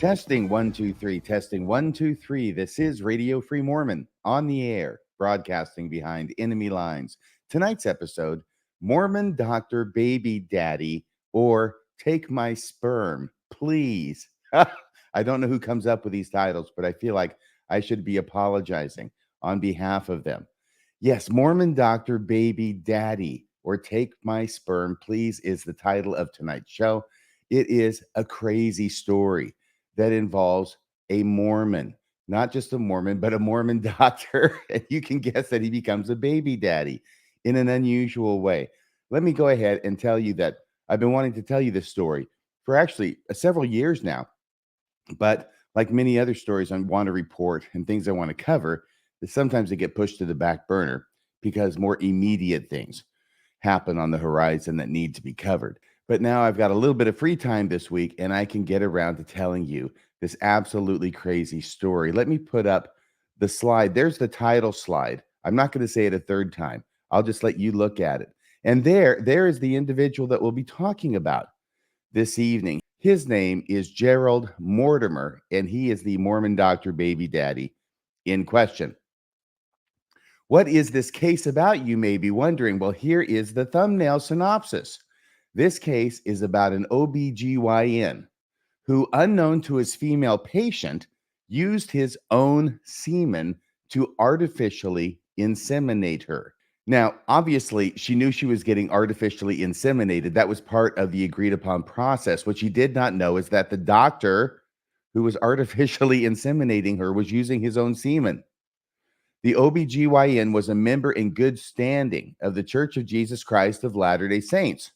Testing 1, 2, 3. Testing 1, 2, 3. This is Radio Free Mormon on the air, broadcasting behind enemy lines. Tonight's episode, Mormon Doctor Baby Daddy, or Take My Sperm, Please. I don't know who comes up with these titles, but I feel like I should be apologizing on behalf of them. Yes, Mormon Doctor Baby Daddy, or Take My Sperm, Please, is the title of tonight's show. It is a crazy story that involves a Mormon, not just a Mormon, but a Mormon doctor. And you can guess that he becomes a baby daddy in an unusual way. Let me go ahead and tell you that I've been wanting to tell you this story for actually several years now. But like many other stories I want to report and things I want to cover, that sometimes they get pushed to the back burner because more immediate things happen on the horizon that need to be covered. But now I've got a little bit of free time this week and I can get around to telling you this absolutely crazy story. Let me put up the slide. There's the title slide. I'm not going to say it a third time. I'll just let you look at it. And there is the individual that we'll be talking about this evening. His name is Gerald Mortimer, and he is the Mormon Doctor Baby Daddy in question. What is this case about, you may be wondering? Well, here is the thumbnail synopsis. This case is about an OBGYN who, unknown to his female patient, used his own semen to artificially inseminate her. Now, obviously, she knew she was getting artificially inseminated. That was part of the agreed upon process. What she did not know is that the doctor who was artificially inseminating her was using his own semen. The OBGYN was a member in good standing of the Church of Jesus Christ of Latter-day Saints.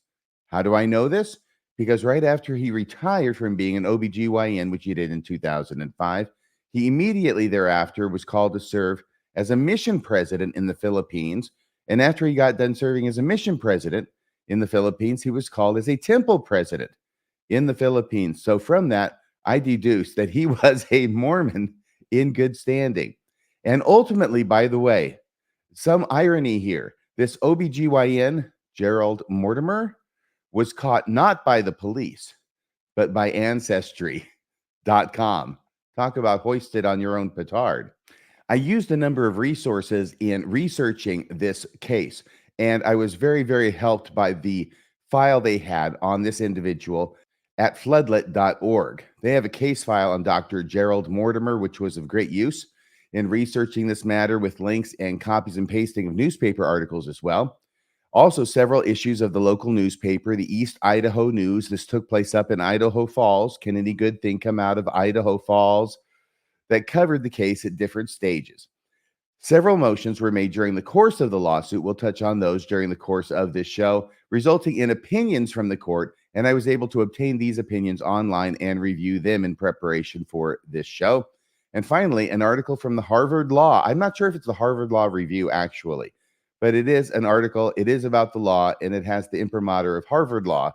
How do I know this? Because right after he retired from being an OBGYN, which he did in 2005, he immediately thereafter was called to serve as a mission president in the Philippines. And after he got done serving as a mission president in the Philippines, he was called as a temple president in the Philippines. So from that, I deduced that he was a Mormon in good standing. And ultimately, by the way, some irony here, this OBGYN, Gerald Mortimer, was caught not by the police, but by Ancestry.com. Talk about hoisted on your own petard. I used a number of resources in researching this case, and I was very, very helped by the file they had on this individual at floodlit.org. They have a case file on Dr. Gerald Mortimer, which was of great use in researching this matter, with links and copies and pasting of newspaper articles as well. Also, several issues of the local newspaper, the East Idaho News. This took place up in Idaho Falls. Can any good thing come out of Idaho Falls? That covered the case at different stages. Several motions were made during the course of the lawsuit. We'll touch on those during the course of this show, resulting in opinions from the court. And I was able to obtain these opinions online and review them in preparation for this show. And finally, an article from the Harvard Law. I'm not sure if it's the Harvard Law Review, actually, but it is an article. It is about the law, and it has the imprimatur of Harvard Law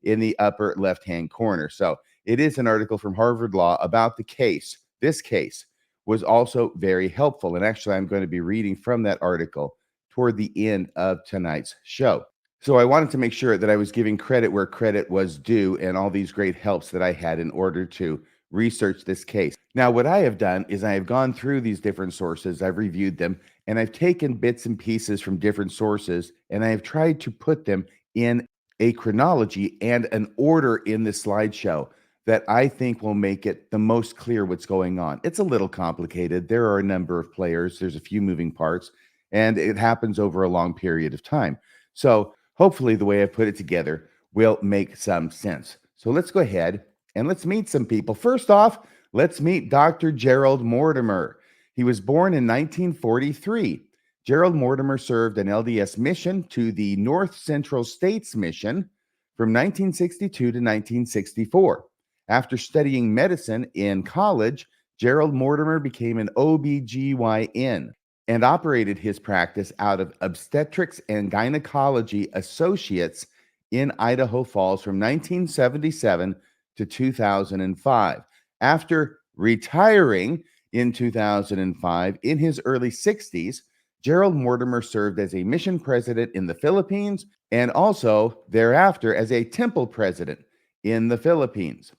in the upper left-hand corner. So it is an article from Harvard Law about the case. This case was also very helpful. And actually, I'm going to be reading from that article toward the end of tonight's show. So I wanted to make sure that I was giving credit where credit was due and all these great helps that I had in order to research this case. Now, what I have done is I have gone through these different sources, I've reviewed them, and I've taken bits and pieces from different sources, and I have tried to put them in a chronology and an order in this slideshow that I think will make it the most clear what's going on. It's a little complicated. There are a number of players. There's a few moving parts, and it happens over a long period of time. So hopefully the way I put it together will make some sense. So let's go ahead and let's meet some people. First off, let's meet Dr. Gerald Mortimer. He was born in 1943. Gerald Mortimer served an LDS mission to the North Central States Mission from 1962 to 1964. After studying medicine in college, Gerald Mortimer became an OBGYN and operated his practice out of Obstetrics and Gynecology Associates in Idaho Falls from 1977 to 2005. After retiring in 2005, in his early 60s, Gerald Mortimer served as a mission president in the Philippines and also thereafter as a temple president in the Philippines.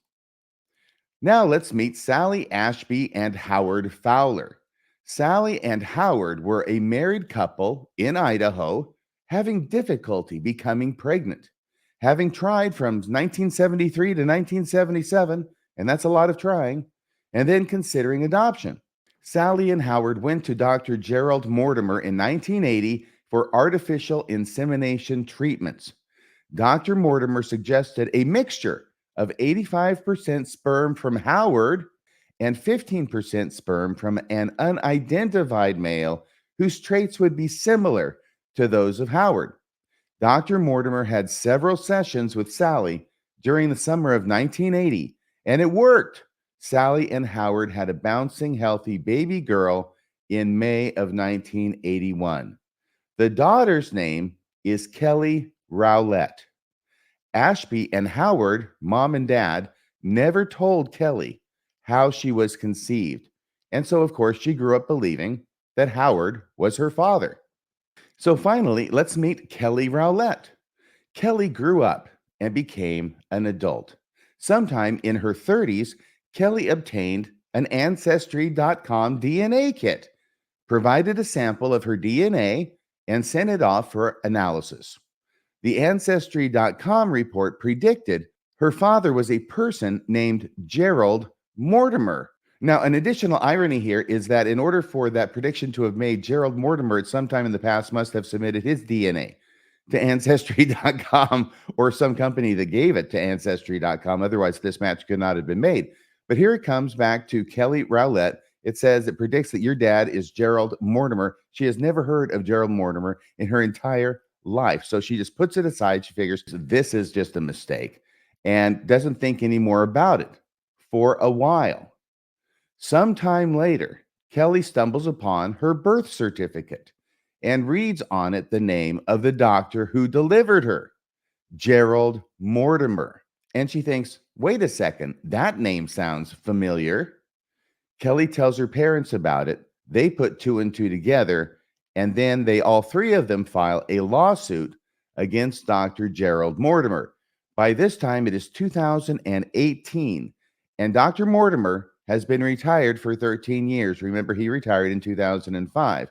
Now let's meet Sally Ashby and Howard Fowler. Sally and Howard were a married couple in Idaho having difficulty becoming pregnant. Having tried from 1973 to 1977, and that's a lot of trying, and then considering adoption. Sally and Howard went to Dr. Gerald Mortimer in 1980 for artificial insemination treatments. Dr. Mortimer suggested a mixture of 85% sperm from Howard and 15% sperm from an unidentified male whose traits would be similar to those of Howard. Dr. Mortimer had several sessions with Sally during the summer of 1980, and it worked. Sally and Howard had a bouncing, healthy baby girl in May of 1981. The daughter's name is Kelly Rowlett. Ashby and Howard, mom and dad, never told Kelly how she was conceived. And so, of course, she grew up believing that Howard was her father. So finally, let's meet Kelly Rowlett. Kelly grew up and became an adult. Sometime in her 30s, Kelly obtained an Ancestry.com DNA kit, provided a sample of her DNA, and sent it off for analysis. The Ancestry.com report predicted her father was a person named Gerald Mortimer. Now, an additional irony here is that in order for that prediction to have made, Gerald Mortimer at some time in the past must have submitted his DNA to Ancestry.com or some company that gave it to Ancestry.com. Otherwise, this match could not have been made. But here it comes back to Kelly Rowlett. It says it predicts that your dad is Gerald Mortimer. She has never heard of Gerald Mortimer in her entire life. So she just puts it aside. She figures this is just a mistake and doesn't think any more about it for a while. Sometime later, Kelly stumbles upon her birth certificate and reads on it the name of the doctor who delivered her, Gerald Mortimer. And she thinks, wait a second, that name sounds familiar. Kelly tells her parents about it. They put two and two together, and then all three of them file a lawsuit against Dr. Gerald Mortimer. By this time, it is 2018, and Dr. Mortimer has been retired for 13 years. Remember, he retired in 2005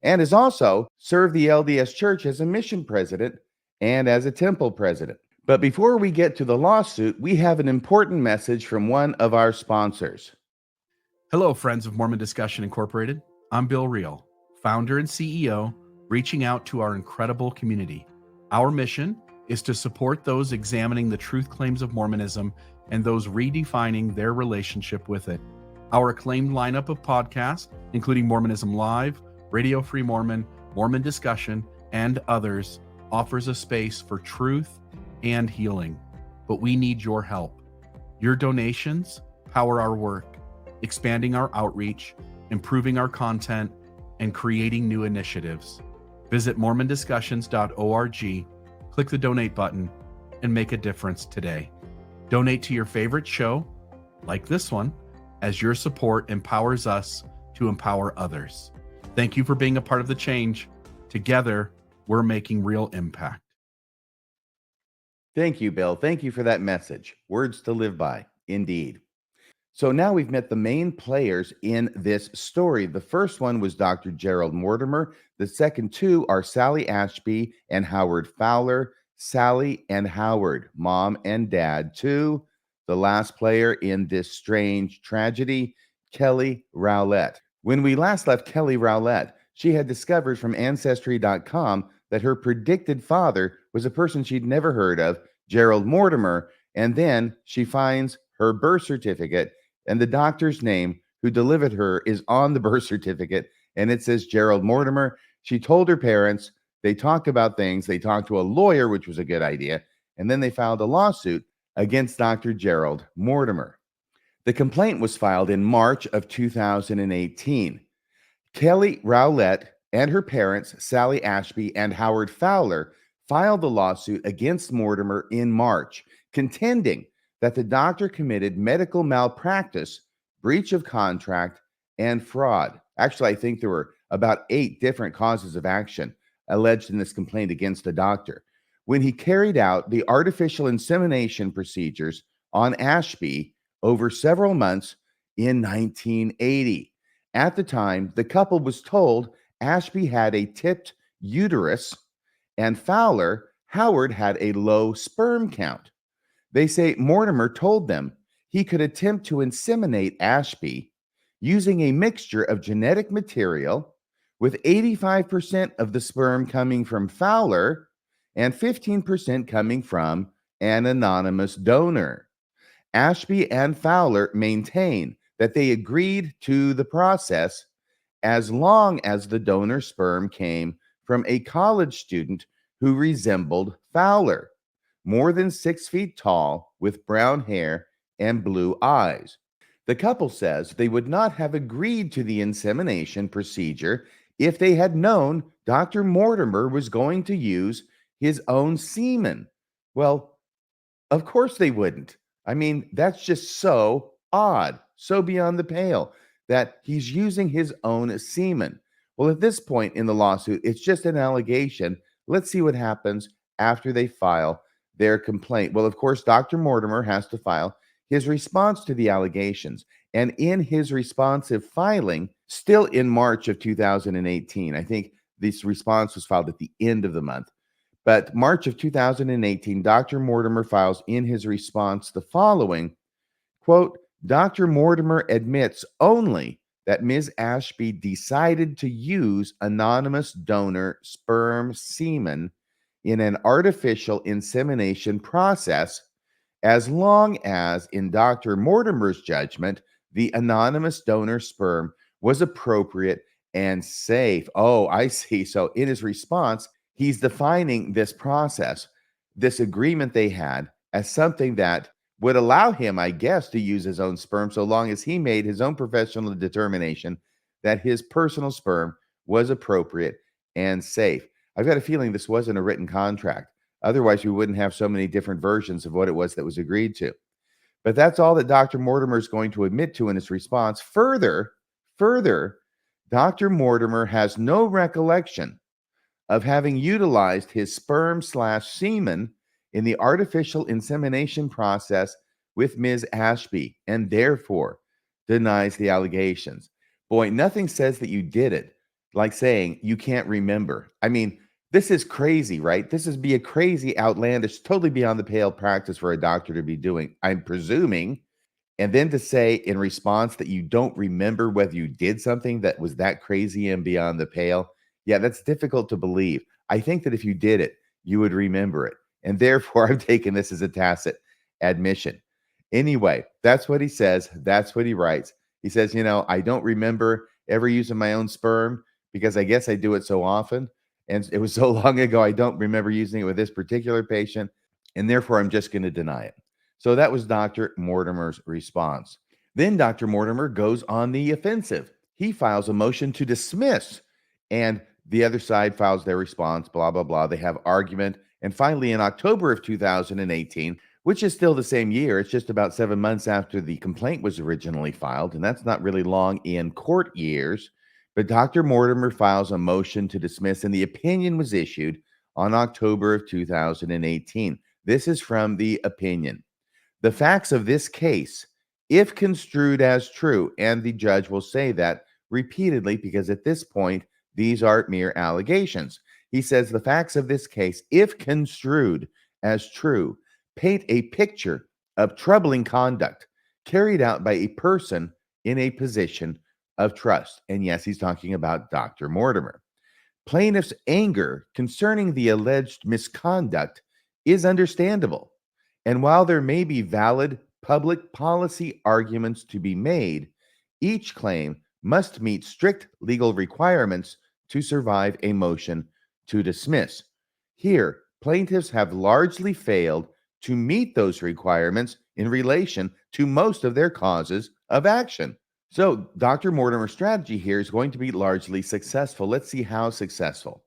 and has also served the LDS Church as a mission president and as a temple president. But before we get to the lawsuit, we have an important message from one of our sponsors. Hello, friends of Mormon Discussion Incorporated. I'm Bill Reel, founder and CEO, reaching out to our incredible community. Our mission is to support those examining the truth claims of Mormonism and those redefining their relationship with it. Our acclaimed lineup of podcasts, including Mormonism Live, Radio Free Mormon, Mormon Discussion, and others, offers a space for truth and healing. But we need your help. Your donations power our work, expanding our outreach, improving our content, and creating new initiatives. Visit MormonDiscussions.org, click the donate button, and make a difference today. Donate to your favorite show, like this one, as your support empowers us to empower others. Thank you for being a part of the change. Together, we're making real impact. Thank you, Bill. Thank you for that message. Words to live by, indeed. So now we've met the main players in this story. The first one was Dr. Gerald Mortimer. The second two are Sally Ashby and Howard Fowler. Sally and Howard, mom and dad, too. The last player in this strange tragedy, Kelly Rowlett. When we last left Kelly Rowlett, she had discovered from Ancestry.com that her predicted father was a person she'd never heard of, Gerald Mortimer, and then she finds her birth certificate, and the doctor's name who delivered her is on the birth certificate, and it says Gerald Mortimer. She told her parents. They talked about things. They talked to a lawyer, which was a good idea, and then they filed a lawsuit against Dr. Gerald Mortimer. The complaint was filed in March of 2018. Kelly Rowlett and her parents, Sally Ashby and Howard Fowler, filed the lawsuit against Mortimer in March, contending that the doctor committed medical malpractice, breach of contract, and fraud. Actually, I think there were about 8 different causes of action alleged in this complaint against the doctor. When he carried out the artificial insemination procedures on Ashby over several months in 1980. At the time, the couple was told Ashby had a tipped uterus and Howard had a low sperm count. They say Mortimer told them he could attempt to inseminate Ashby using a mixture of genetic material with 85% of the sperm coming from Fowler and 15% coming from an anonymous donor. Ashby and Fowler maintain that they agreed to the process as long as the donor sperm came from a college student who resembled Fowler, more than 6 feet tall, with brown hair and blue eyes. The couple says they would not have agreed to the insemination procedure if they had known Dr. Mortimer was going to use his own semen. Well, of course they wouldn't. I mean, that's just so odd, so beyond the pale that he's using his own semen. Well, at this point in the lawsuit, it's just an allegation. Let's see what happens after they file their complaint. Well, of course, Dr. Mortimer has to file his response to the allegations. And in his responsive filing, still in March of 2018, I think this response was filed at the end of the month. But March of 2018, Dr. Mortimer files in his response the following, quote, Dr. Mortimer admits only that Ms. Ashby decided to use anonymous donor sperm semen in an artificial insemination process, as long as, in Dr. Mortimer's judgment, the anonymous donor sperm was appropriate and safe. Oh, I see. So in his response, he's defining this process, this agreement they had, as something that would allow him, I guess, to use his own sperm so long as he made his own professional determination that his personal sperm was appropriate and safe. I've got a feeling this wasn't a written contract. Otherwise, we wouldn't have so many different versions of what it was that was agreed to. But that's all that Dr. Mortimer is going to admit to in his response. Further, Dr. Mortimer has no recollection of having utilized his sperm/semen in the artificial insemination process with Ms. Ashby, and therefore denies the allegations. Boy, nothing says that you did it like saying you can't remember. I mean, this is crazy, right? This is be a crazy, outlandish, totally beyond the pale practice for a doctor to be doing, I'm presuming. And then to say in response that you don't remember whether you did something that was that crazy and beyond the pale. Yeah, that's difficult to believe. I think that if you did it, you would remember it. And therefore, I'm taking this as a tacit admission. Anyway, that's what he says. That's what he writes. He says, I don't remember ever using my own sperm because I guess I do it so often. And it was so long ago, I don't remember using it with this particular patient. And therefore, I'm just going to deny it. So that was Dr. Mortimer's response. Then Dr. Mortimer goes on the offensive. He files a motion to dismiss, and the other side files their response, blah, blah, blah. They have argument. And finally, in October of 2018, which is still the same year, it's just about 7 months after the complaint was originally filed, and that's not really long in court years, but Dr. Mortimer files a motion to dismiss, and the opinion was issued on October of 2018. This is from the opinion. The facts of this case, if construed as true, and the judge will say that repeatedly because at this point, these are mere allegations. He says the facts of this case, if construed as true, paint a picture of troubling conduct carried out by a person in a position of trust. And yes, he's talking about Dr. Mortimer. Plaintiff's anger concerning the alleged misconduct is understandable. And while there may be valid public policy arguments to be made, each claim must meet strict legal requirements to survive a motion to dismiss. Here, plaintiffs have largely failed to meet those requirements in relation to most of their causes of action. So, Dr. Mortimer's strategy here is going to be largely successful. Let's see how successful.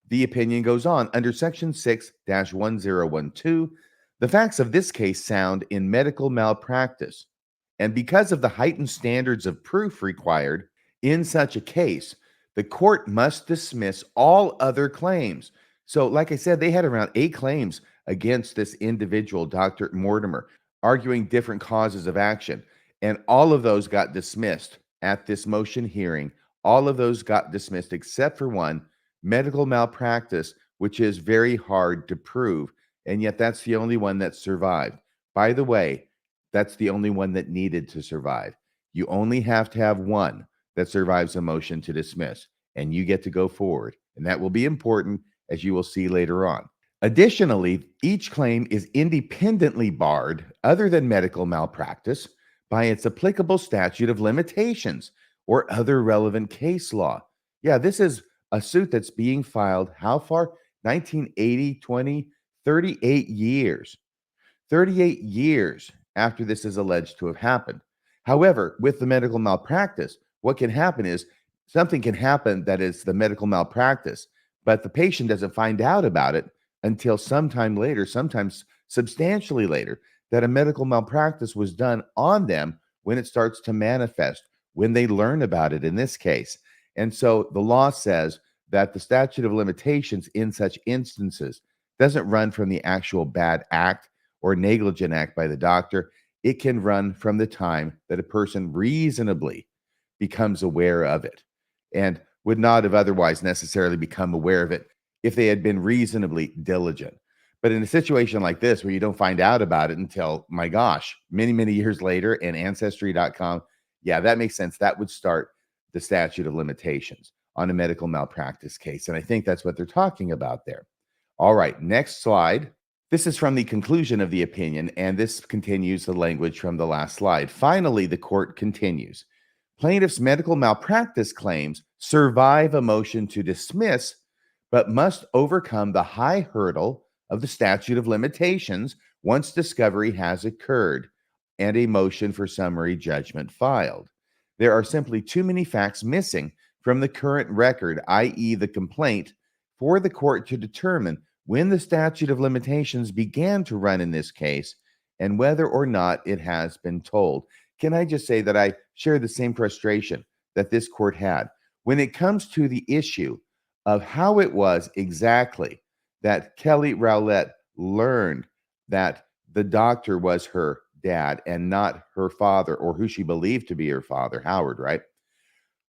The opinion goes on. Under Section 6-1012, the facts of this case sound in medical malpractice. And because of the heightened standards of proof required in such a case, the court must dismiss all other claims. So, like I said, they had around 8 claims against this individual, Dr. Mortimer. arguing different causes of action. And all of those got dismissed at this motion hearing. All of those got dismissed except for one, medical malpractice, which is very hard to prove. And yet that's the only one that survived. By the way, that's the only one that needed to survive. You only have to have one that survives a motion to dismiss, and you get to go forward. And that will be important, as you will see later on. Additionally, each claim is independently barred, other than medical malpractice, by its applicable statute of limitations or other relevant case law. Yeah, this is a suit that's being filed. How far? 1980, 20, 38 years. 38 years after this is alleged to have happened. However, with the medical malpractice, what can happen is something can happen that is the medical malpractice, but the patient doesn't find out about it until sometime later, sometimes substantially later, that a medical malpractice was done on them when it starts to manifest, when they learn about it in this case. And so the law says that the statute of limitations in such instances doesn't run from the actual bad act or negligent act by the doctor. It can run from the time that a person reasonably becomes aware of it and would not have otherwise necessarily become aware of it if they had been reasonably diligent. But in a situation like this, where you don't find out about it until, my gosh, many, many years later, and Ancestry.com, yeah, that makes sense. That would start the statute of limitations on a medical malpractice case. And I think that's what they're talking about there. All right, next slide. This is from the conclusion of the opinion, and this continues the language from the last slide. Finally, the court continues. Plaintiff's medical malpractice claims survive a motion to dismiss, but must overcome the high hurdle of the statute of limitations once discovery has occurred and a motion for summary judgment filed. There are simply too many facts missing from the current record, i.e., the complaint, for the court to determine when the statute of limitations began to run in this case and whether or not it has been told. Can I just say that I share the same frustration that this court had when it comes to the issue of how it was exactly that Kelly Rowlett learned that the doctor was her dad and not her father, or who she believed to be her father, Howard, right?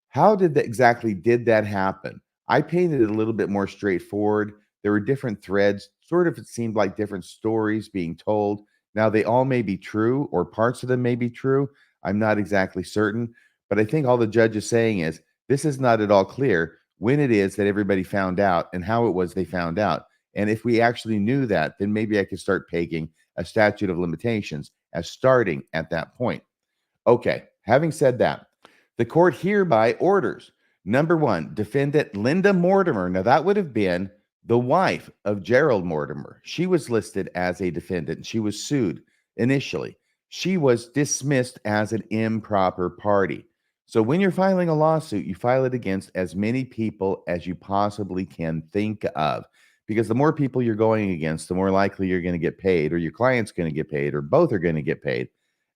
How exactly did that happen? I painted it a little bit more straightforward. There were different threads, sort of, it seemed like different stories being told. Now, they all may be true, or parts of them may be true. I'm not exactly certain, but I think all the judge is saying is this is not at all clear when it is that everybody found out and how it was they found out. And if we actually knew that, then maybe I could start pegging a statute of limitations as starting at that point. Okay, having said that, the court hereby orders, number one, defendant Linda Mortimer. Now, that would have been the wife of Gerald Mortimer. She was listed as a defendant. She was sued initially. She was dismissed as an improper party. So when you're filing a lawsuit, you file it against as many people as you possibly can think of, because the more people you're going against, the more likely you're going to get paid, or your client's going to get paid, or both are going to get paid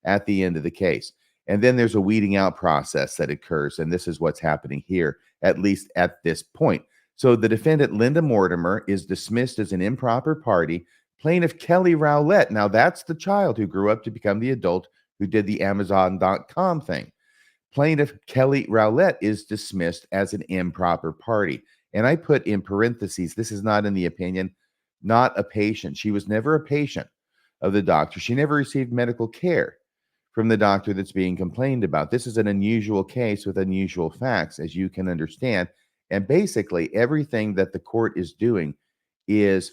at the end of the case. And then there's a weeding out process that occurs, and this is what's happening here, at least at this point. So the defendant, Linda Mortimer, is dismissed as an improper party. Plaintiff Kelly Rowlett, now that's the child who grew up to become the adult who did the Amazon.com thing. Plaintiff Kelly Rowlett is dismissed as an improper party. And I put in parentheses, this is not in the opinion, not a patient. She was never a patient of the doctor. She never received medical care from the doctor that's being complained about. This is an unusual case with unusual facts, as you can understand. And basically, everything that the court is doing is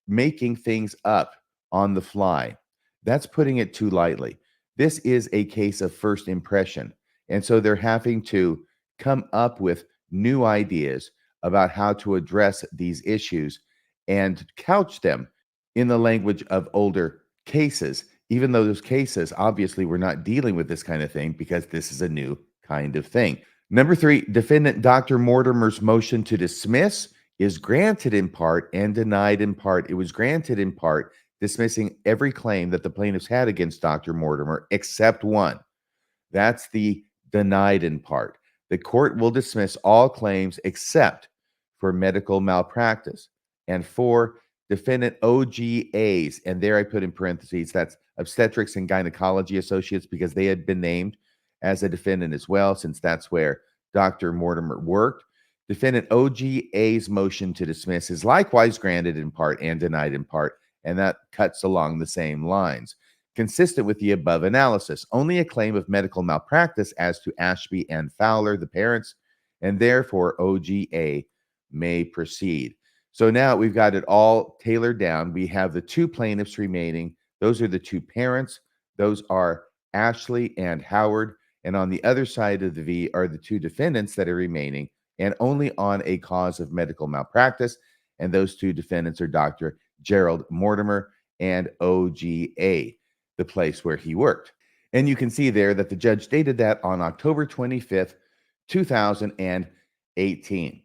making things up on the fly. That's putting it too lightly. This is a case of first impression. And so they're having to come up with new ideas about how to address these issues and couch them in the language of older cases, even though those cases obviously were not dealing with this kind of thing, because this is a new kind of thing. Number three, defendant Dr. Mortimer's motion to dismiss is granted in part and denied in part. It was granted in part, dismissing every claim that the plaintiffs had against Dr. Mortimer except one. That's the denied in part. The court will dismiss all claims except for medical malpractice. And four, defendant OGAs, and there I put in parentheses, that's Obstetrics and Gynecology Associates, because they had been named as a defendant as well, since that's where Dr. Mortimer worked. Defendant OGA's motion to dismiss is likewise granted in part and denied in part, and that cuts along the same lines. Consistent with the above analysis, only a claim of medical malpractice as to Ashby and Fowler, the parents, and therefore OGA may proceed. So now we've got it all tailored down. We have the two plaintiffs remaining. Those are the two parents. Those are Ashley and Howard. And on the other side of the V are the two defendants that are remaining, and only on a cause of medical malpractice. And those two defendants are Dr. Gerald Mortimer and OGA, the place where he worked. And you can see there that the judge stated that on October 25th, 2018.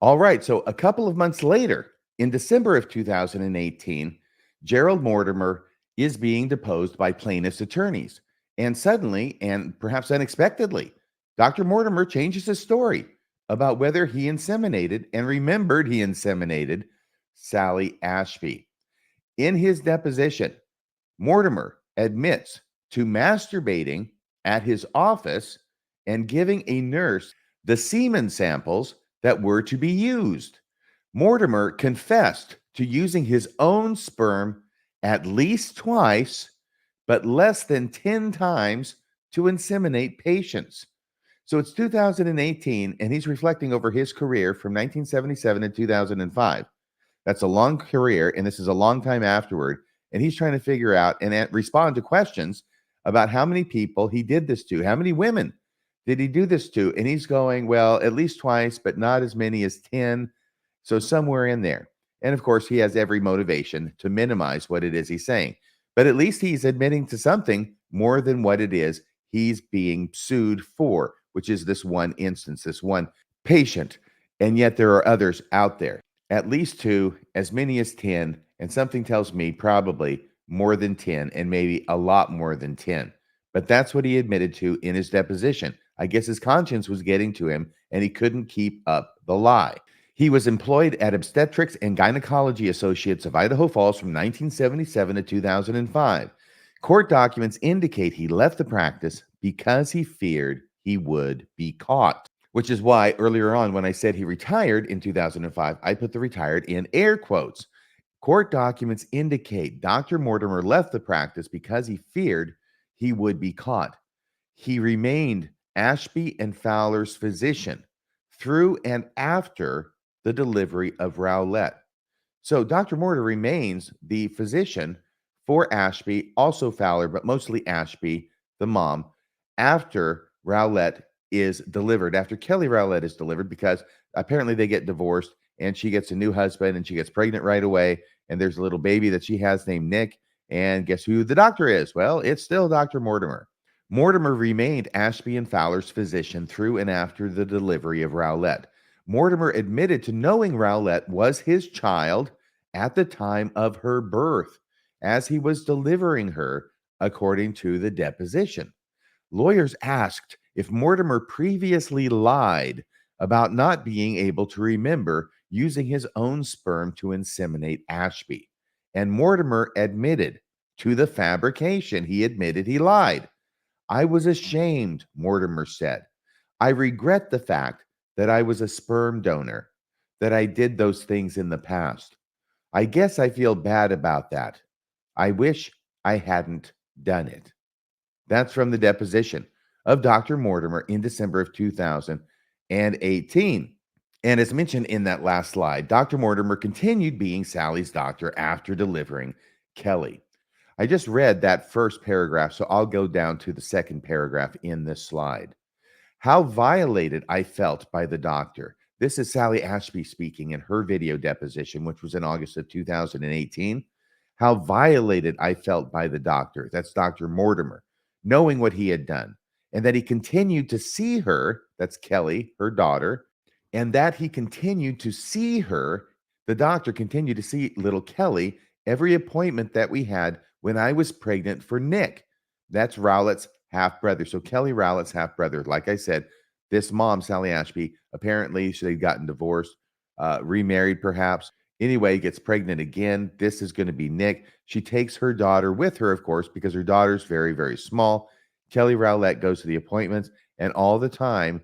All right, so a couple of months later, in December of 2018, Gerald Mortimer is being deposed by plaintiff's attorneys. And suddenly, and perhaps unexpectedly, Dr. Mortimer changes his story about whether he inseminated and remembered he inseminated Sally Ashby. In his deposition, Mortimer admits to masturbating at his office and giving a nurse the semen samples that were to be used. Mortimer confessed to using his own sperm at least twice, but less than 10 times to inseminate patients. So it's 2018, and he's reflecting over his career from 1977 to 2005. That's a long career, and this is a long time afterward. And he's trying to figure out and respond to questions about how many people he did this to, how many women did he do this to? And he's going, well, at least twice, but not as many as 10. So somewhere in there. And of course, he has every motivation to minimize what it is he's saying. But at least he's admitting to something more than what it is he's being sued for, which is this one instance, this one patient. And yet there are others out there, at least 2, as many as 10. And something tells me probably more than 10, and maybe a lot more than 10. But that's what he admitted to in his deposition. I guess his conscience was getting to him, and he couldn't keep up the lie. He was employed at Obstetrics and Gynecology Associates of Idaho Falls from 1977 to 2005. Court documents indicate he left the practice because he feared he would be caught, which is why earlier on when I said he retired in 2005, I put the retired in air quotes. Court documents indicate Dr. Mortimer left the practice because he feared he would be caught. He remained Ashby and Fowler's physician through and after the delivery of Rowlett. So Dr. Mortimer remains the physician for Ashby, also Fowler, but mostly Ashby, the mom, after Rowlett is delivered, after Kelly Rowlett is delivered, because apparently they get divorced and she gets a new husband and she gets pregnant right away. And there's a little baby that she has named Nick. And guess who the doctor is? Well, it's still Dr. Mortimer. Mortimer remained Ashby and Fowler's physician through and after the delivery of Rowlett. Mortimer admitted to knowing Rowlett was his child at the time of her birth, as he was delivering her, according to the deposition. Lawyers asked if Mortimer previously lied about not being able to remember using his own sperm to inseminate Ashby. And Mortimer admitted to the fabrication. He admitted he lied. I was ashamed, Mortimer said. I regret the fact that I was a sperm donor, that I did those things in the past. I guess I feel bad about that. I wish I hadn't done it. That's from the deposition of Dr. Mortimer in December of 2018. And as mentioned in that last slide, Dr. Mortimer continued being Sally's doctor after delivering Kelly. I just read that first paragraph, so I'll go down to the second paragraph in this slide. How violated I felt by the doctor. This is Sally Ashby speaking in her video deposition, which was in August of 2018. How violated I felt by the doctor, that's Dr. Mortimer, knowing what he had done, and that he continued to see her, that's Kelly, her daughter, and that he continued to see her, the doctor continued to see little Kelly, every appointment that we had when I was pregnant for Nick. That's Rowlett's half-brother. So Kelly Rowlett's half-brother. Like I said, this mom, Sally Ashby, apparently they'd gotten divorced, remarried perhaps, Anyway, gets pregnant again. This is going to be Nick. She takes her daughter with her, of course, because her daughter's very, very small. Kelly Rowlett goes to the appointments, and all the time,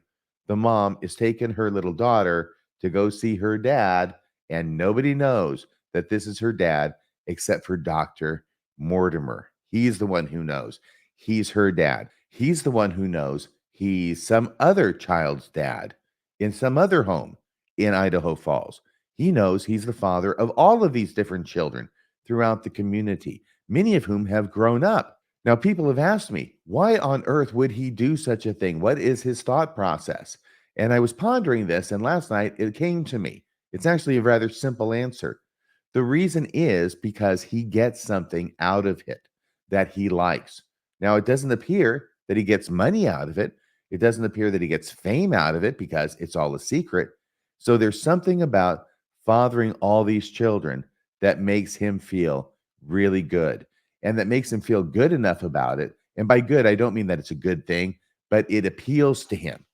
the mom is taking her little daughter to go see her dad, and nobody knows that this is her dad except for Dr. Mortimer. He's the one who knows. He's her dad. He's the one who knows he's some other child's dad in some other home in Idaho Falls. He knows he's the father of all of these different children throughout the community, many of whom have grown up. Now, people have asked me, why on earth would he do such a thing? What is his thought process? And I was pondering this, and last night it came to me. It's actually a rather simple answer. The reason is because he gets something out of it that he likes. Now, it doesn't appear that he gets money out of it. It doesn't appear that he gets fame out of it because it's all a secret. So there's something about fathering all these children that makes him feel really good, and that makes him feel good enough about it. And by good, I don't mean that it's a good thing, but it appeals to him.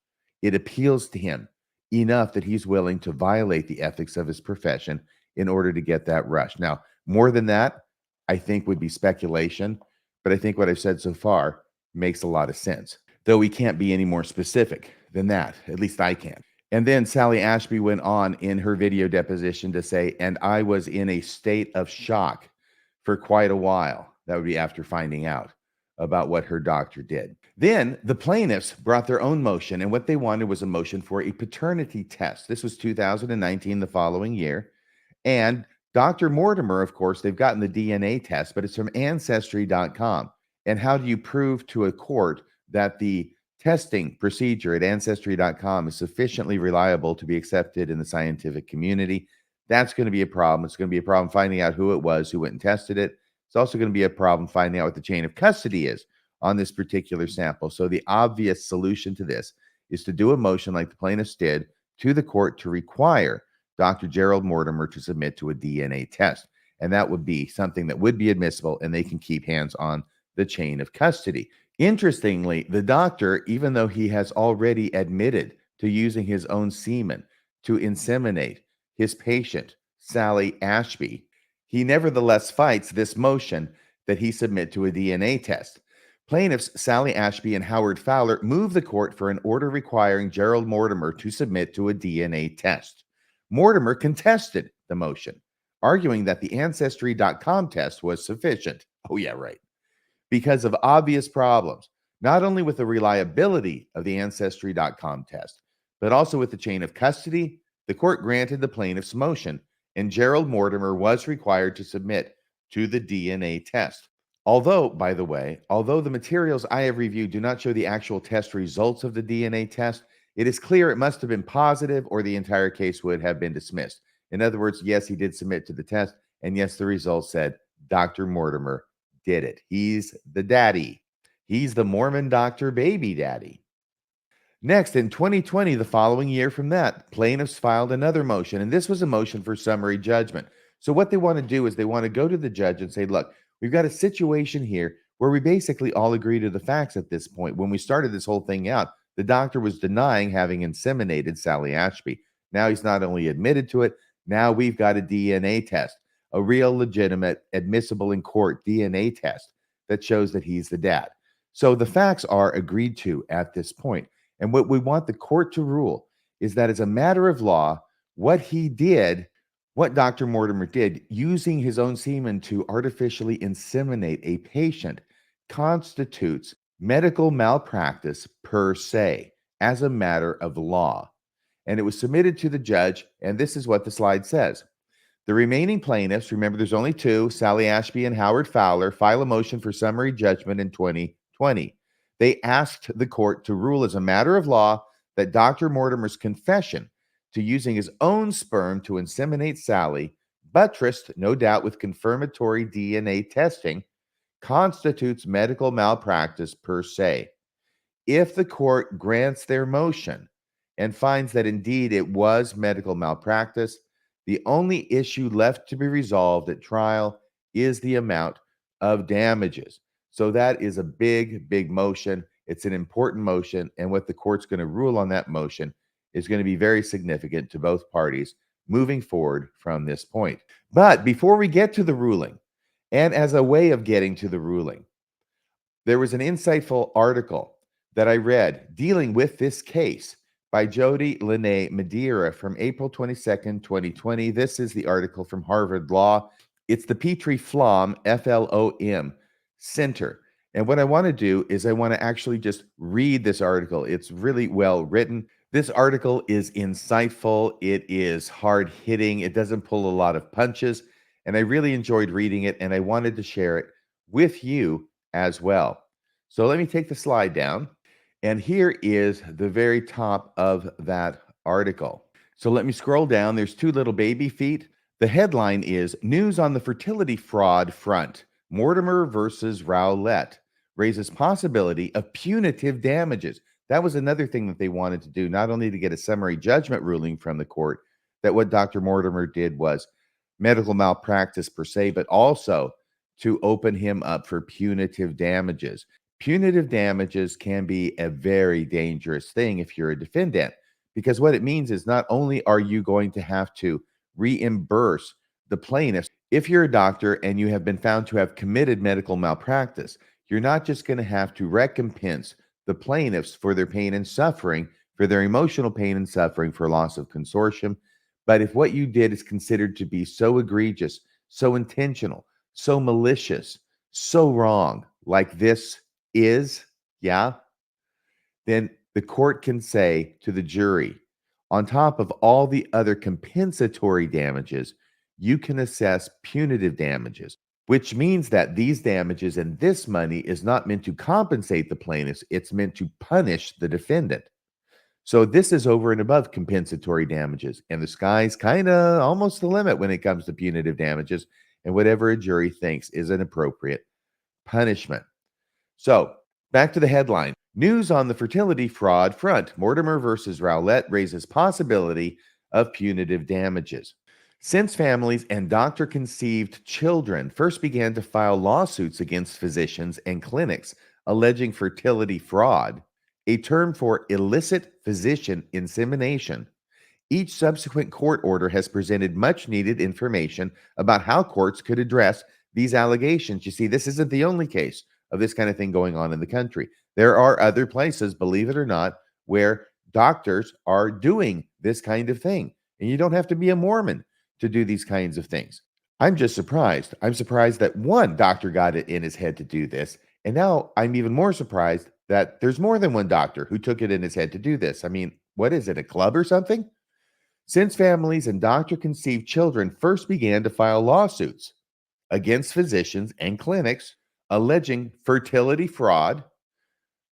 It appeals to him enough that he's willing to violate the ethics of his profession in order to get that rush. Now, more than that, I think would be speculation, but I think what I've said so far makes a lot of sense, though we can't be any more specific than that. At least I can't. And then Sally Ashby went on in her video deposition to say, and I was in a state of shock for quite a while. That would be after finding out about what her doctor did. Then the plaintiffs brought their own motion, and what they wanted was a motion for a paternity test. This was 2019, the following year. And Dr. Mortimer, of course, they've gotten the DNA test, but it's from Ancestry.com. And how do you prove to a court that the testing procedure at Ancestry.com is sufficiently reliable to be accepted in the scientific community? That's going to be a problem. It's going to be a problem finding out who it was who went and tested it. It's also going to be a problem finding out what the chain of custody is on this particular sample. So the obvious solution to this is to do a motion like the plaintiffs did to the court to require Dr. Gerald Mortimer to submit to a DNA test. And that would be something that would be admissible, and they can keep hands on the chain of custody. Interestingly, the doctor, even though he has already admitted to using his own semen to inseminate his patient, Sally Ashby, he nevertheless fights this motion that he submit to a DNA test. Plaintiffs Sally Ashby and Howard Fowler moved the court for an order requiring Gerald Mortimer to submit to a DNA test. Mortimer contested the motion, arguing that the Ancestry.com test was sufficient. Oh, yeah, right. Because of obvious problems, not only with the reliability of the Ancestry.com test, but also with the chain of custody. The court granted the plaintiff's motion, and Gerald Mortimer was required to submit to the DNA test. Although, by the way, the materials I have reviewed do not show the actual test results of the DNA test, it is clear it must have been positive or the entire case would have been dismissed. In other words, yes, he did submit to the test, and yes, the results said Dr. Mortimer did it. He's the daddy. He's the Mormon doctor baby daddy. Next, in 2020, the following year from that, plaintiffs filed another motion, and this was a motion for summary judgment. So what they want to do is they want to go to the judge and say, look, we've got a situation here where we basically all agree to the facts at this point. When we started this whole thing out, the doctor was denying having inseminated Sally Ashby. Now he's not only admitted to it, now we've got a DNA test, a real legitimate, admissible in court DNA test that shows that he's the dad. So the facts are agreed to at this point. And what we want the court to rule is that as a matter of law, what he did, what Dr. Mortimer did, using his own semen to artificially inseminate a patient, constitutes medical malpractice per se, as a matter of law. And it was submitted to the judge, and this is what the slide says. The remaining plaintiffs, remember there's only two, Sally Ashby and Howard Fowler, file a motion for summary judgment in 2020. They asked the court to rule as a matter of law that Dr. Mortimer's confession to using his own sperm to inseminate Sally, buttressed, no doubt, with confirmatory DNA testing, constitutes medical malpractice per se. If the court grants their motion and finds that indeed it was medical malpractice, the only issue left to be resolved at trial is the amount of damages. So that is a big, big motion. It's an important motion. And what the court's going to rule on that motion is going to be very significant to both parties moving forward from this point. But before we get to the ruling, and as a way of getting to the ruling, there was an insightful article that I read dealing with this case by Jody Lene Madeira from April 22nd, 2020. This is the article from Harvard Law. It's the Petrie Flom, FLOM Center. And what I want to do is I want to actually just read this article. It's really well written. This article is insightful. It is hard hitting. It doesn't pull a lot of punches. And I really enjoyed reading it, and I wanted to share it with you as well. So let me take the slide down. And here is the very top of that article. So let me scroll down. There's two little baby feet. The headline is News on the Fertility Fraud Front. Mortimer versus Rowlett raises possibility of punitive damages. That was another thing that they wanted to do, not only to get a summary judgment ruling from the court that what Dr. Mortimer did was medical malpractice per se, but also to open him up for punitive damages. Punitive damages can be a very dangerous thing if you're a defendant, because what it means is not only are you going to have to reimburse the plaintiffs, if you're a doctor and you have been found to have committed medical malpractice, you're not just going to have to recompense the plaintiffs for their pain and suffering, for their emotional pain and suffering for loss of consortium, but if what you did is considered to be so egregious, so intentional, so malicious, so wrong, like this is, then the court can say to the jury, on top of all the other compensatory damages, you can assess punitive damages, which means that these damages and this money is not meant to compensate the plaintiffs, it's meant to punish the defendant. So this is over and above compensatory damages, and the sky's kind of almost the limit when it comes to punitive damages and whatever a jury thinks is an appropriate punishment. So back to the headline. News on the fertility fraud front. Mortimer versus Rowlett raises possibility of punitive damages. Since families and doctor-conceived children first began to file lawsuits against physicians and clinics alleging fertility fraud, a term for illicit physician insemination, each subsequent court order has presented much needed information about how courts could address these allegations. You see, this isn't the only case of this kind of thing going on in the country. There are other places, believe it or not, where doctors are doing this kind of thing. And you don't have to be a Mormon to do these kinds of things. I'm just surprised. I'm surprised that one doctor got it in his head to do this. And now I'm even more surprised that there's more than one doctor who took it in his head to do this. I mean, what is it, a club or something? Since families and doctor-conceived children first began to file lawsuits against physicians and clinics alleging fertility fraud,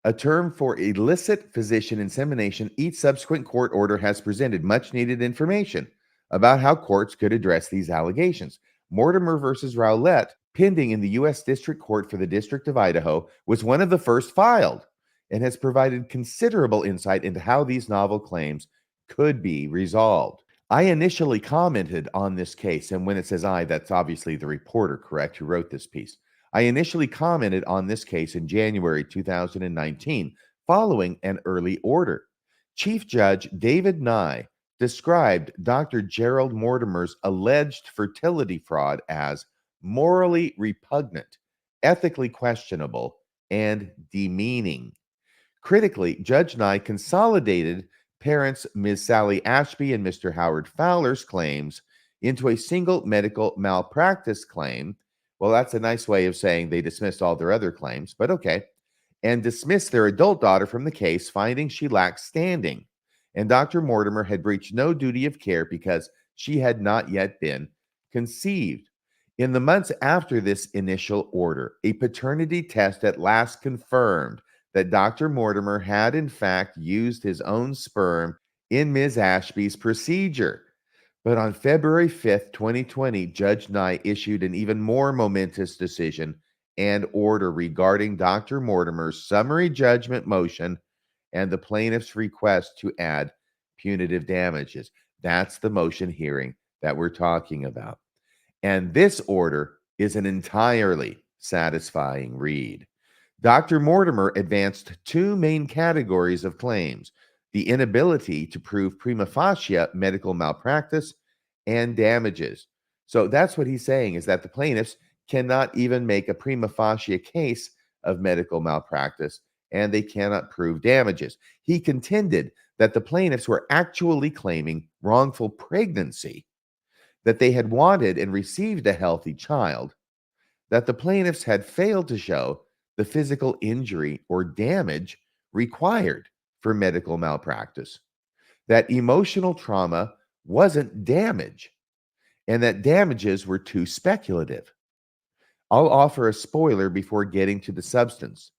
a term for illicit physician insemination, each subsequent court order has presented much needed information about how courts could address these allegations. Mortimer versus Rowlett, pending in the U.S. District Court for the District of Idaho, was one of the first filed and has provided considerable insight into how these novel claims could be resolved. I initially commented on this case, and when it says I, that's obviously the reporter, correct, who wrote this piece. I initially commented on this case in January 2019, following an early order. Chief Judge David Nye described Dr. Gerald Mortimer's alleged fertility fraud as morally repugnant, ethically questionable, and demeaning. Critically, Judge Nye consolidated parents Ms. Sally Ashby and Mr. Howard Fowler's claims into a single medical malpractice claim. Well, that's a nice way of saying they dismissed all their other claims, but okay. And dismissed their adult daughter from the case, finding she lacked standing. And Dr. Mortimer had breached no duty of care because she had not yet been conceived. In the months after this initial order, a paternity test at last confirmed that Dr. Mortimer had in fact used his own sperm in Ms. Ashby's procedure. But on February 5th, 2020, Judge Nye issued an even more momentous decision and order regarding Dr. Mortimer's summary judgment motion and the plaintiff's request to add punitive damages. That's the motion hearing that we're talking about. And this order is an entirely satisfying read. Dr. Mortimer advanced two main categories of claims: the inability to prove prima facie medical malpractice and damages. So that's what he's saying, is that the plaintiffs cannot even make a prima facie case of medical malpractice, and they cannot prove damages. He contended that the plaintiffs were actually claiming wrongful pregnancy, that they had wanted and received a healthy child, that the plaintiffs had failed to show the physical injury or damage required for medical malpractice, that emotional trauma wasn't damage, and that damages were too speculative. I'll offer a spoiler before getting to the substance.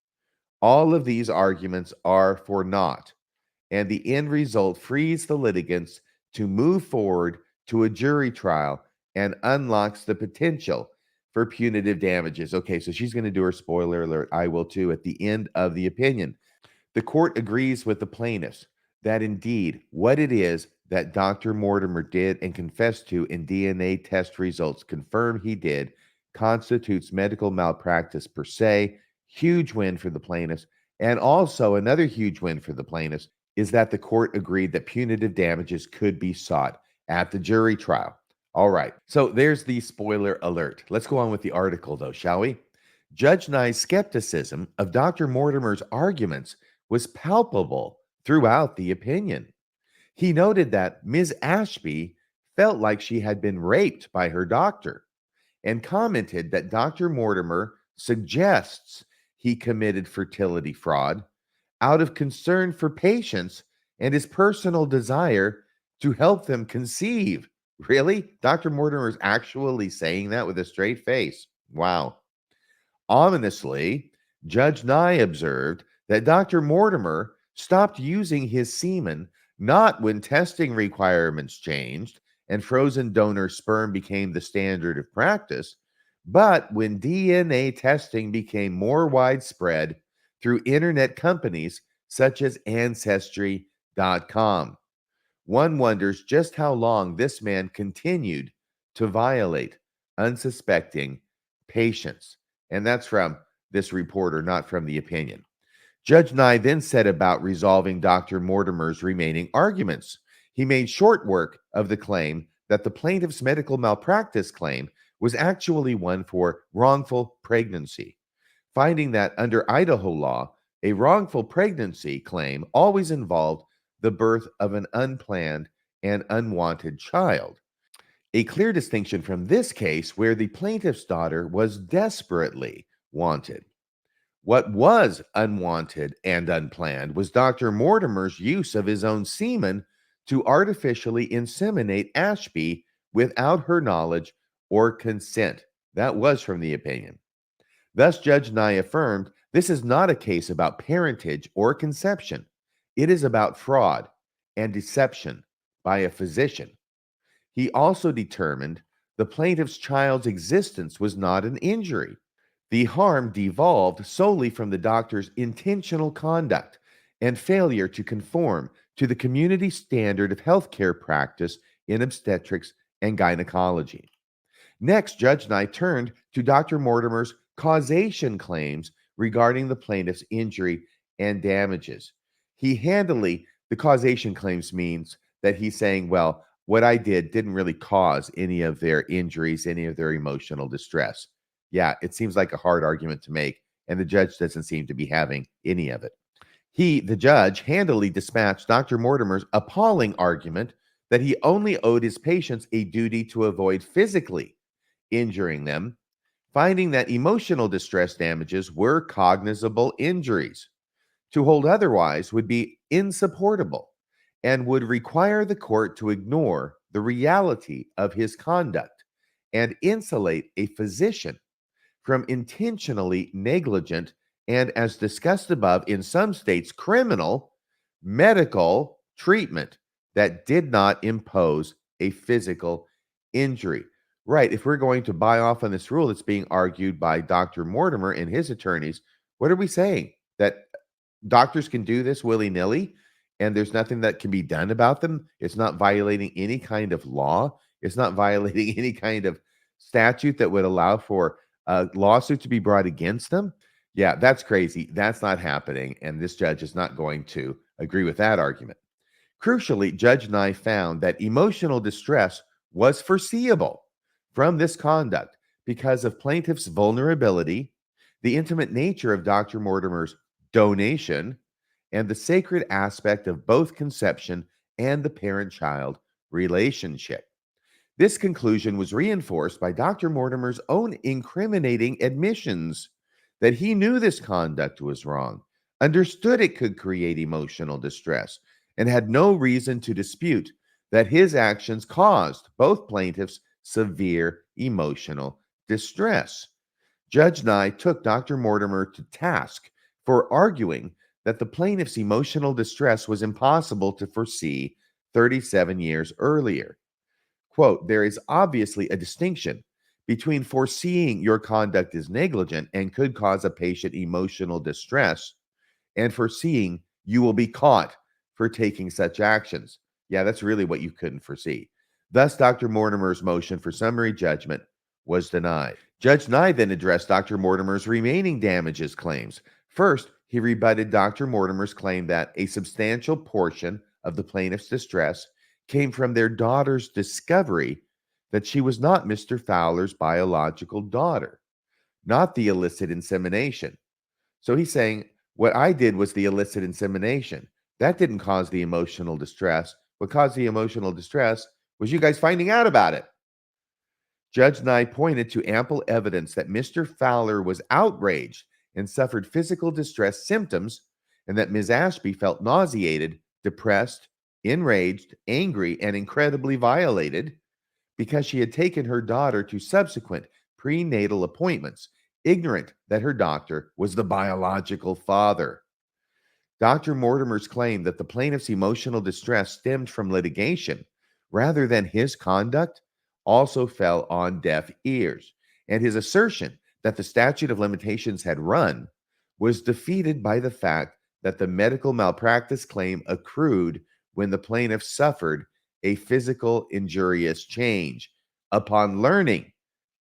All of these arguments are for naught, and the end result frees the litigants to move forward to a jury trial and unlocks the potential for punitive damages. Okay, so she's going to do her spoiler alert. I will too at the end of the opinion. The court agrees with the plaintiffs that indeed what it is that Dr. Mortimer did and confessed to in DNA test results confirm he did constitutes medical malpractice per se. Huge win for the plaintiffs. And also another huge win for the plaintiffs is that the court agreed that punitive damages could be sought at the jury trial. All right, so there's the spoiler alert. Let's go on with the article, though, shall we? Judge Nye's skepticism of Dr. Mortimer's arguments was palpable throughout the opinion. He noted that Ms. Ashby felt like she had been raped by her doctor and commented that Dr. Mortimer suggests he committed fertility fraud out of concern for patients and his personal desire to help them conceive. Really? Dr. Mortimer is actually saying that with a straight face. Wow. Ominously, Judge Nye observed that Dr. Mortimer stopped using his semen not when testing requirements changed and frozen donor sperm became the standard of practice, but when DNA testing became more widespread through internet companies such as Ancestry.com. One wonders just how long this man continued to violate unsuspecting patients. And that's from this reporter, not from the opinion. Judge Nye then set about resolving Dr. Mortimer's remaining arguments. He made short work of the claim that the plaintiff's medical malpractice claim was actually one for wrongful pregnancy, finding that under Idaho law, a wrongful pregnancy claim always involved the birth of an unplanned and unwanted child. A clear distinction from this case where the plaintiff's daughter was desperately wanted. What was unwanted and unplanned was Dr. Mortimer's use of his own semen to artificially inseminate Ashby without her knowledge or consent. That was from the opinion. Thus, Judge Nye affirmed this is not a case about parentage or conception. It is about fraud and deception by a physician. He also determined the plaintiff's child's existence was not an injury. The harm devolved solely from the doctor's intentional conduct and failure to conform to the community standard of healthcare practice in obstetrics and gynecology. Next, Judge Nye turned to Dr. Mortimer's causation claims regarding the plaintiff's injury and damages. The causation claims means that he's saying, well, what I did didn't really cause any of their injuries, any of their emotional distress. Yeah, it seems like a hard argument to make, and the judge doesn't seem to be having any of it. The judge, handily dispatched Dr. Mortimer's appalling argument that he only owed his patients a duty to avoid physically injuring them, finding that emotional distress damages were cognizable injuries. To hold otherwise would be insupportable and would require the court to ignore the reality of his conduct and insulate a physician from intentionally negligent and, as discussed above, in some states, criminal medical treatment that did not impose a physical injury. Right. If we're going to buy off on this rule that's being argued by Dr. Mortimer and his attorneys, what are we saying? That doctors can do this willy-nilly and there's nothing that can be done about them? It's not violating any kind of law. It's not violating any kind of statute that would allow for a lawsuit to be brought against them? Yeah, that's crazy. That's not happening. And this judge is not going to agree with that argument. Crucially, Judge Nye found that emotional distress was foreseeable from this conduct because of plaintiff's vulnerability, the intimate nature of Dr. Mortimer's donation, and the sacred aspect of both conception and the parent-child relationship. This conclusion was reinforced by Dr. Mortimer's own incriminating admissions that he knew this conduct was wrong, understood it could create emotional distress, and had no reason to dispute that his actions caused both plaintiffs severe emotional distress. Judge Nye took Dr. Mortimer to task for arguing that the plaintiff's emotional distress was impossible to foresee 37 years earlier. Quote, there is obviously a distinction between foreseeing your conduct is negligent and could cause a patient emotional distress and foreseeing you will be caught for taking such actions. Yeah, that's really what you couldn't foresee. Thus, Dr. Mortimer's motion for summary judgment was denied. Judge Nye then addressed Dr. Mortimer's remaining damages claims. First, he rebutted Dr. Mortimer's claim that a substantial portion of the plaintiff's distress came from their daughter's discovery that she was not Mr. Fowler's biological daughter, not the illicit insemination. So he's saying, what I did was the illicit insemination. That didn't cause the emotional distress. What caused the emotional distress was you guys finding out about it. Judge Nye pointed to ample evidence that Mr. Fowler was outraged and suffered physical distress symptoms, and that Ms. Ashby felt nauseated, depressed, enraged, angry, and incredibly violated because she had taken her daughter to subsequent prenatal appointments, ignorant that her doctor was the biological father. Dr. Mortimer's claim that the plaintiff's emotional distress stemmed from litigation rather than his conduct also fell on deaf ears, and his assertion that the statute of limitations had run was defeated by the fact that the medical malpractice claim accrued when the plaintiff suffered a physical injurious change upon learning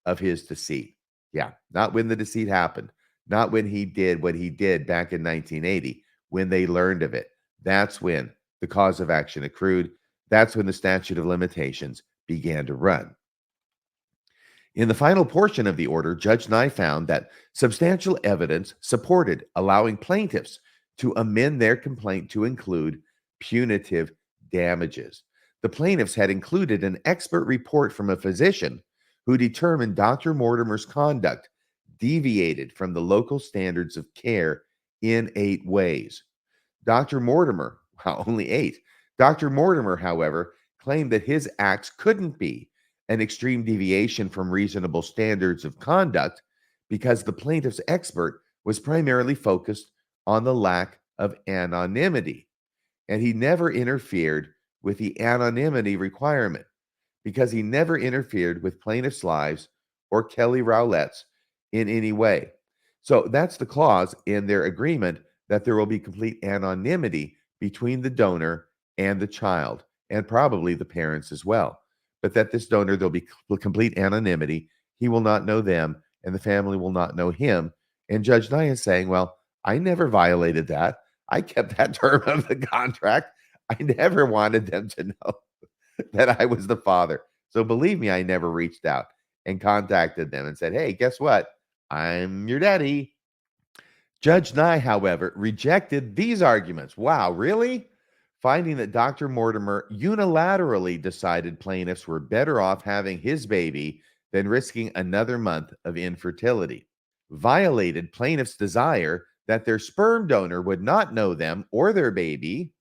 of his deceit. Yeah, not when the deceit happened, not when he did what he did back in 1980, when they learned of it. That's when the cause of action accrued. That's when the statute of limitations began to run. In the final portion of the order, Judge Nye found that substantial evidence supported allowing plaintiffs to amend their complaint to include punitive damages. The plaintiffs had included an expert report from a physician who determined Dr. Mortimer's conduct deviated from the local standards of care in 8 ways. Dr. Mortimer, only 8. Dr. Mortimer, however, claimed that his acts couldn't be an extreme deviation from reasonable standards of conduct because the plaintiff's expert was primarily focused on the lack of anonymity, and he never interfered with the anonymity requirement because he never interfered with plaintiffs' lives or Kelly Rowlett's in any way. So that's the clause in their agreement that there will be complete anonymity between the donor and the child, and probably the parents as well. But that this donor, there'll be complete anonymity. He will not know them, and the family will not know him. And Judge Nye is saying, well, I never violated that. I kept that term of the contract. I never wanted them to know that I was the father. So believe me, I never reached out and contacted them and said, hey, guess what? I'm your daddy. Judge Nye, however, rejected these arguments. Wow, really? Finding that Dr. Mortimer unilaterally decided plaintiffs were better off having his baby than risking another month of infertility. Violated plaintiffs' desire that their sperm donor would not know them or their baby,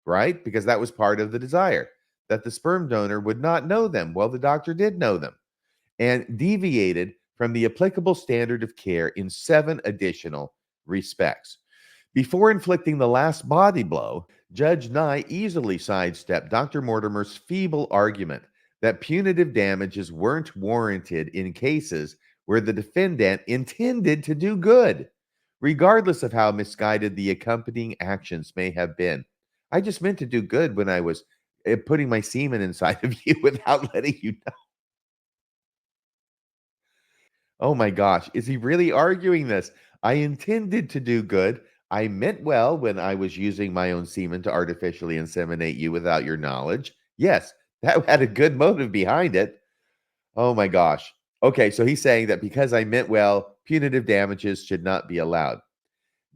right? Because that was part of the desire, that the sperm donor would not know them. Well, the doctor did know them, and deviated from the applicable standard of care in 7 additional respects. Before inflicting the last body blow, Judge Nye easily sidestepped Dr. Mortimer's feeble argument that punitive damages weren't warranted in cases where the defendant intended to do good, regardless of how misguided the accompanying actions may have been. I just meant to do good when I was putting my semen inside of you without letting you know. Oh my gosh, is he really arguing this? I intended to do good. I meant well when I was using my own semen to artificially inseminate you without your knowledge. Yes, That had a good motive behind it. Oh my gosh. Okay, so he's saying that because I meant well, punitive damages should not be allowed.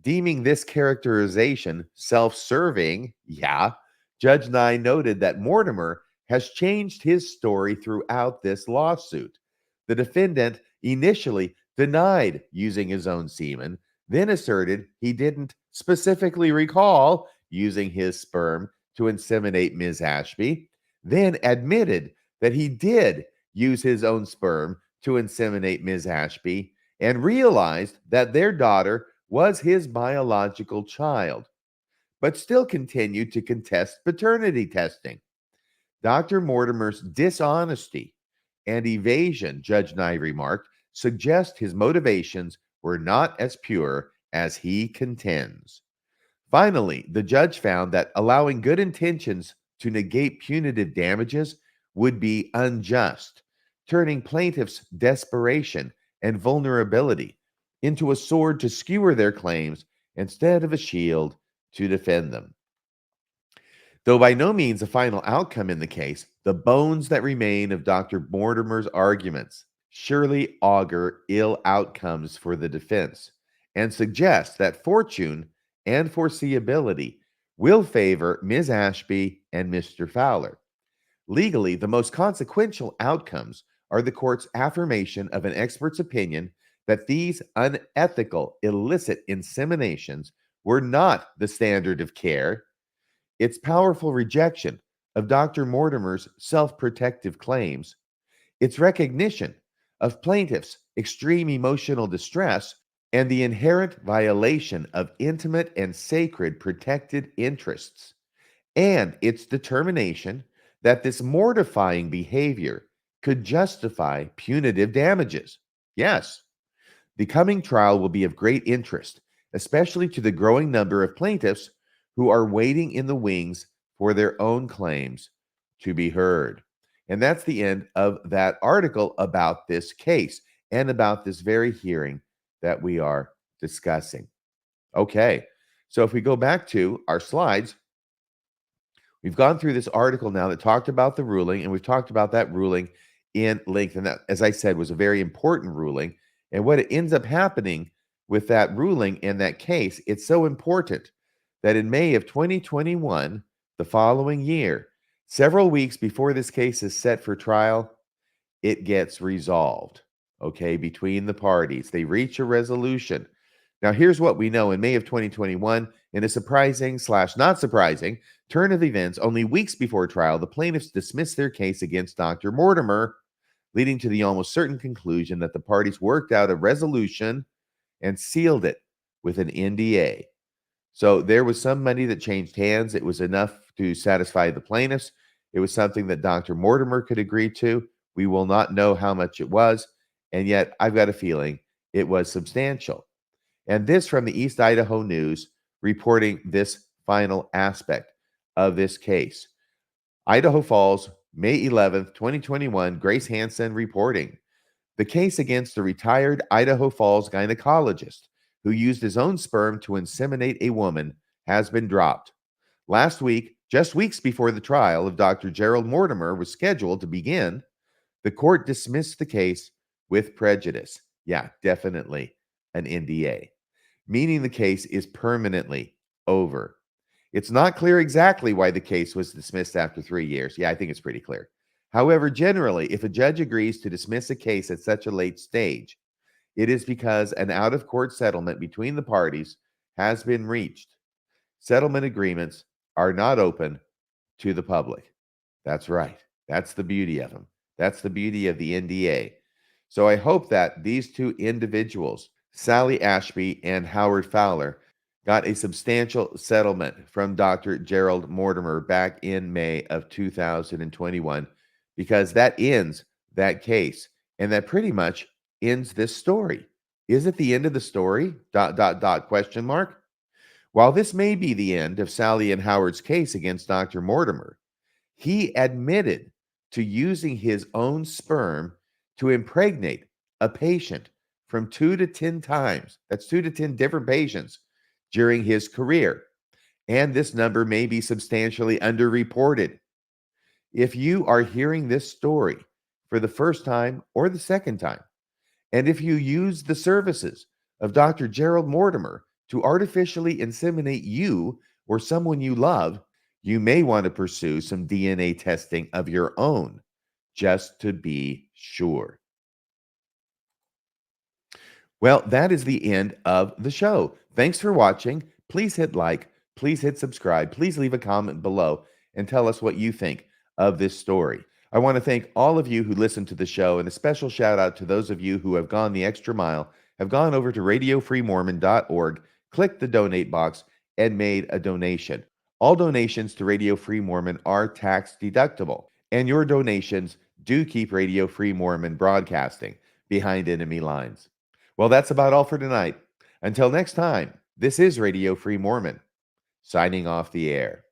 Deeming this characterization self-serving, yeah, Judge Nye noted that Mortimer has changed his story throughout this lawsuit. The defendant initially denied using his own semen, then asserted he didn't specifically recall using his sperm to inseminate Ms. Ashby, then admitted that he did use his own sperm to inseminate Ms. Ashby, and realized that their daughter was his biological child, but still continued to contest paternity testing. Dr. Mortimer's dishonesty and evasion, Judge Nye remarked, suggest his motivations were not as pure as he contends. Finally, the judge found that allowing good intentions to negate punitive damages would be unjust, turning plaintiffs' desperation and vulnerability into a sword to skewer their claims instead of a shield to defend them. Though by no means a final outcome in the case, the bones that remain of Dr. Mortimer's arguments surely augur ill outcomes for the defense and suggest that fortune and foreseeability will favor Ms. Ashby and Mr. Fowler. Legally, the most consequential outcomes are the court's affirmation of an expert's opinion that these unethical, illicit inseminations were not the standard of care, its powerful rejection of Dr. Mortimer's self-protective claims, its recognition of plaintiffs' extreme emotional distress, and the inherent violation of intimate and sacred protected interests, and its determination that this mortifying behavior could justify punitive damages. Yes, the coming trial will be of great interest, especially to the growing number of plaintiffs who are waiting in the wings for their own claims to be heard. And that's the end of that article about this case and about this very hearing that we are discussing. Okay, so if we go back to our slides, we've gone through this article now that talked about the ruling, and we've talked about that ruling in length. And that, as I said, was a very important ruling. And what it ends up happening with that ruling and that case, it's so important that in May of 2021, the following year, several weeks before this case is set for trial, it gets resolved, okay, between the parties. They reach a resolution. Now, here's what we know. In May of 2021, in a surprising / not surprising turn of events, only weeks before trial, the plaintiffs dismissed their case against Dr. Mortimer, leading to the almost certain conclusion that the parties worked out a resolution and sealed it with an NDA. So there was some money that changed hands. It was enough to satisfy the plaintiffs. It was something that Dr. Mortimer could agree to. We will not know how much it was, and yet I've got a feeling it was substantial. And this from the East Idaho News reporting this final aspect of this case. Idaho Falls, May 11th, 2021, Grace Hansen reporting. The case against a retired Idaho Falls gynecologist who used his own sperm to inseminate a woman has been dropped. Last week, just weeks before the trial of Dr. Gerald Mortimer was scheduled to begin, the court dismissed the case with prejudice. Yeah, definitely an NDA, meaning the case is permanently over. It's not clear exactly why the case was dismissed after 3 years. Yeah, I think it's pretty clear. However, generally, if a judge agrees to dismiss a case at such a late stage, it is because an out-of-court settlement between the parties has been reached. Settlement agreements are not open to the public. That's right. That's the beauty of them. That's the beauty of the NDA. So I hope that these two individuals, Sally Ashby and Howard Fowler, got a substantial settlement from Dr. Gerald Mortimer back in May of 2021, because that ends that case, and that pretty much ends this story. Is it the end of the story? ... question mark. While this may be the end of Sally and Howard's case against Dr. Mortimer, he admitted to using his own sperm to impregnate a patient from 2 to 10 times. That's 2 to 10 different patients during his career. And this number may be substantially underreported. If you are hearing this story for the first time or the second time, and if you use the services of Dr. Gerald Mortimer to artificially inseminate you or someone you love, you may want to pursue some DNA testing of your own just to be sure. Well, that is the end of the show. Thanks for watching. Please hit like, please hit subscribe, please leave a comment below and tell us what you think of this story. I want to thank all of you who listen to the show, and a special shout out to those of you who have gone the extra mile, have gone over to radiofreemormon.org, clicked the donate box, and made a donation. All donations to Radio Free Mormon are tax deductible, and your donations do keep Radio Free Mormon broadcasting behind enemy lines. Well, that's about all for tonight. Until next time, this is Radio Free Mormon, signing off the air.